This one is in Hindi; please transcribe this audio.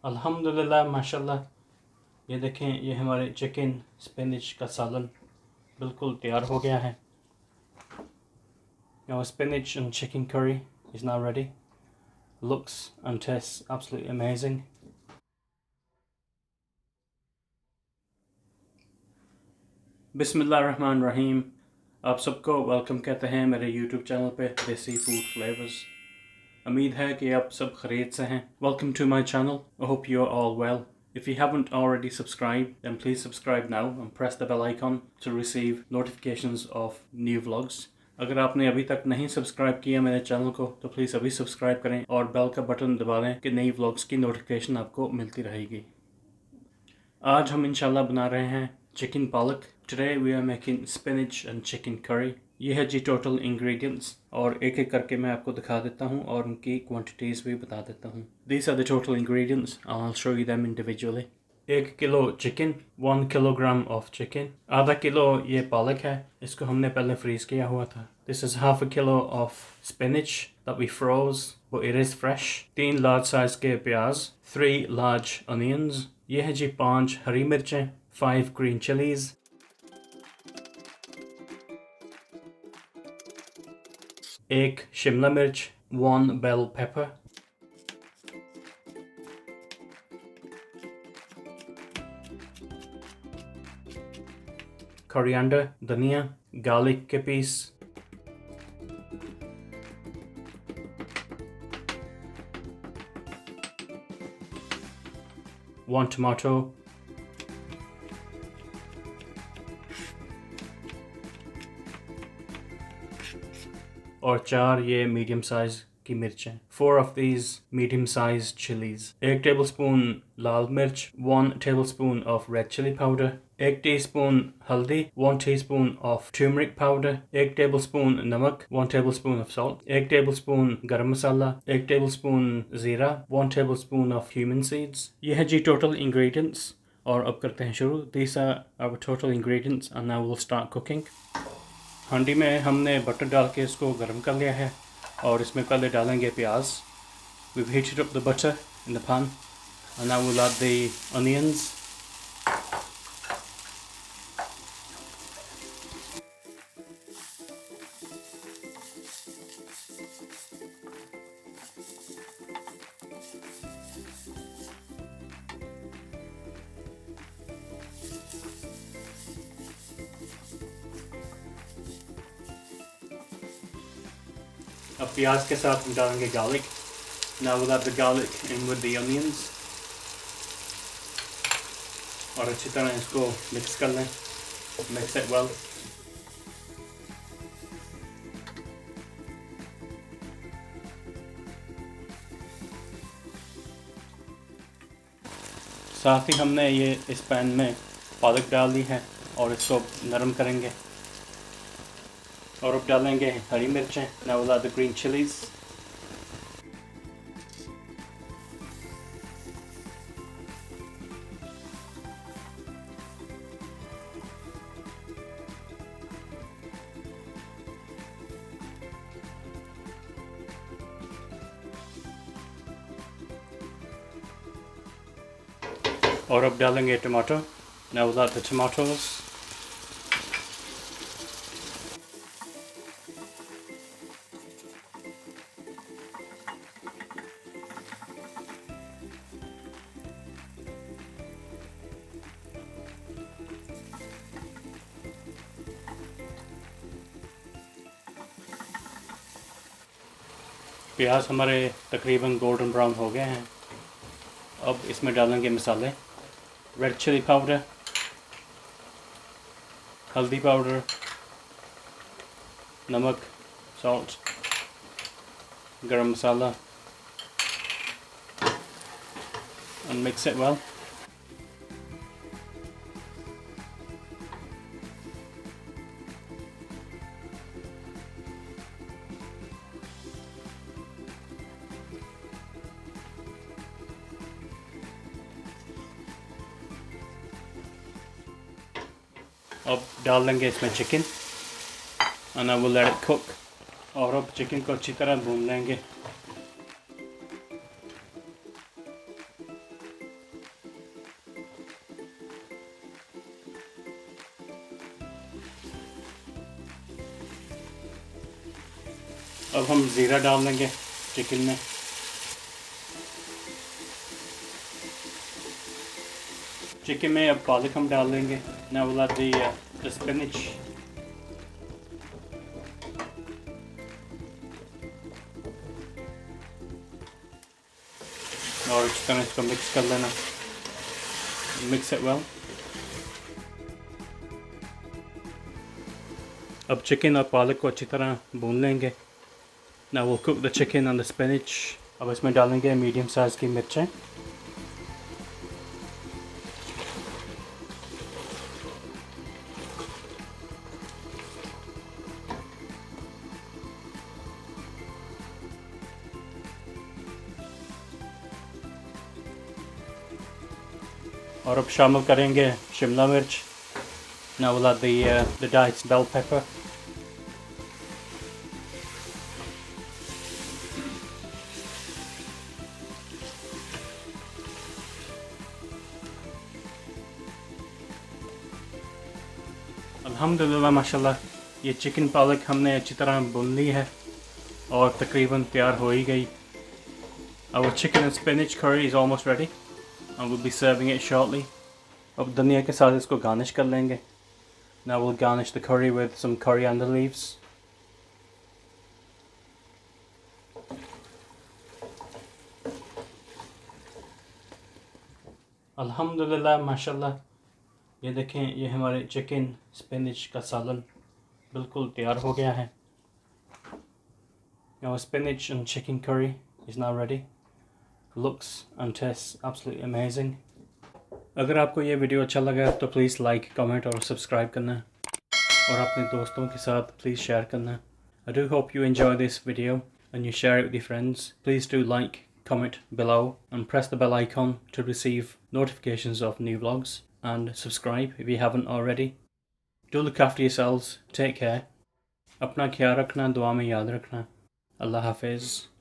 अल्हम्दुलिल्लाह माशाल्लाह। ये देखें, ये हमारे चिकन स्पिनच का सालन बिल्कुल तैयार हो गया है। Our spinach and chicken curry is now ready. Looks and tastes absolutely amazing. बिस्मिल्लाहिर्रहमानिर्रहीम। आप सबको वेलकम कहते हैं मेरे YouTube चैनल पे देसी फूड फ्लेवर्स। उम्मीद है कि आप सब खैरियत से हैं। Welcome to my channel. I hope you are all well. If you haven't already subscribed, then please subscribe now and press the bell icon to receive notifications of new vlogs. अगर आपने अभी तक नहीं सब्सक्राइब किया मेरे चैनल को तो प्लीज़ अभी सब्सक्राइब करें और बेल का बटन दबा लें कि नई व्लॉग्स की नोटिफिकेशन आपको मिलती रहेगी। आज हम इंशाल्लाह बना रहे हैं चिकन पालक। Today we are making spinach and chicken curry. ये है जी टोटल इंग्रेडिएंट्स और एक एक करके मैं आपको दिखा देता हूँ और उनकी क्वांटिटीज़ भी बता देता हूँ। These are the total ingredients and I'll show you them individually. 1 kilo chicken, 1 kilogram of chicken. आधा किलो ये पालक है, इसको हमने पहले फ्रीज किया हुआ था। This is half a kilo of spinach that we froze but it is fresh. 3 large size के प्याज, 3 large onions। ये है जी 5 हरी मिर्चें, 5 green chilies, 1 शिमला मिर्च, 1 bell pepper, coriander, धनिया, garlic के पीस, one tomato, और 4 ये मीडियम साइज की मिर्चें। 4 of these medium sized chilies। 1 tablespoon लाल मिर्च, 1 tablespoon of red chili powder, 1 teaspoon हल्दी, 1 teaspoon of turmeric powder, 1 tablespoon नमक, 1 tablespoon of salt, 1 tablespoon गरम मसाला, 1 tablespoon ज़ीरा, 1 tablespoon of cumin seeds। ये है जी total ingredients और अब करते हैं शुरू। These are our total ingredients and now we'll start cooking। हांडी में हमने बटर डाल के इसको गर्म कर लिया है और इसमें पहले डालेंगे प्याज। We've heated up the butter in the pan and now we'll add the onions, अब प्याज के साथ हम डालेंगे garlic. Now we'll add the garlic in with the onions और अच्छी तरह इसको मिक्स कर लें। Mix it well। साथ ही हमने ये इस पैन में पालक डाल दी है और इसको नरम करेंगे और अब डालेंगे हरी मिर्चें। Now we'll add the green chilies, और अब डालेंगे tomato. Now we'll add the tomatoes, प्याज हमारे तकरीबन गोल्डन ब्राउन हो गए हैं। अब इसमें डालेंगे मसाले। रेड चिली पाउडर, हल्दी पाउडर, नमक, सॉल्ट, गरम मसाला and mix it well। अब डाल देंगे इसमें chicken and I will let it cook। और अब चिकन को अच्छी तरह भून लेंगे। अब हम ज़ीरा डाल देंगे चिकन में। चिकन में अब पालक हम डाल देंगे। Now we'll add the spinach. और इस तरह इसको मिक्स कर लेना। Mix it well. अब चिकन और पालक को अच्छी तरह भून लेंगे। Now we'll cook the chicken and the spinach. अब इसमें डालेंगे मीडियम साइज़ की मिर्चें। और अब शामिल करेंगे शिमला मिर्च। Now we'll add the diced bell pepper. अल्हम्दुलिल्लाह माशाल्लाह ये चिकन पालक हमने अच्छी तरह भून ली है और तकरीबन तैयार हो ही गई। Our chicken and spinach curry is almost ready and we'll be serving it shortly. अब धनिया के साथ इसको गार्निश कर लेंगे। Now we'll garnish the curry with some coriander leaves. अल्हम्दुलिल्लाह माशाल्लाह ये देखें, ये हमारे चिकन स्पिनच का सालन बिल्कुल तैयार हो गया है। Our spinach and chicken curry is now ready. Looks and tastes absolutely amazing. अगर आपको ये वीडियो अच्छा लगा तो प्लीज़ लाइक, कमेंट और सब्सक्राइब करना और अपने दोस्तों के साथ प्लीज़ शेयर करना। I do hope you enjoy this video and you share it with your friends. Please do like, comment below and press the bell icon to receive notifications of new vlogs and subscribe if you haven't already. Do look after yourselves. Take care. अपना ख्याल रखना, दुआ में याद रखना। अल्लाह हाफिज़।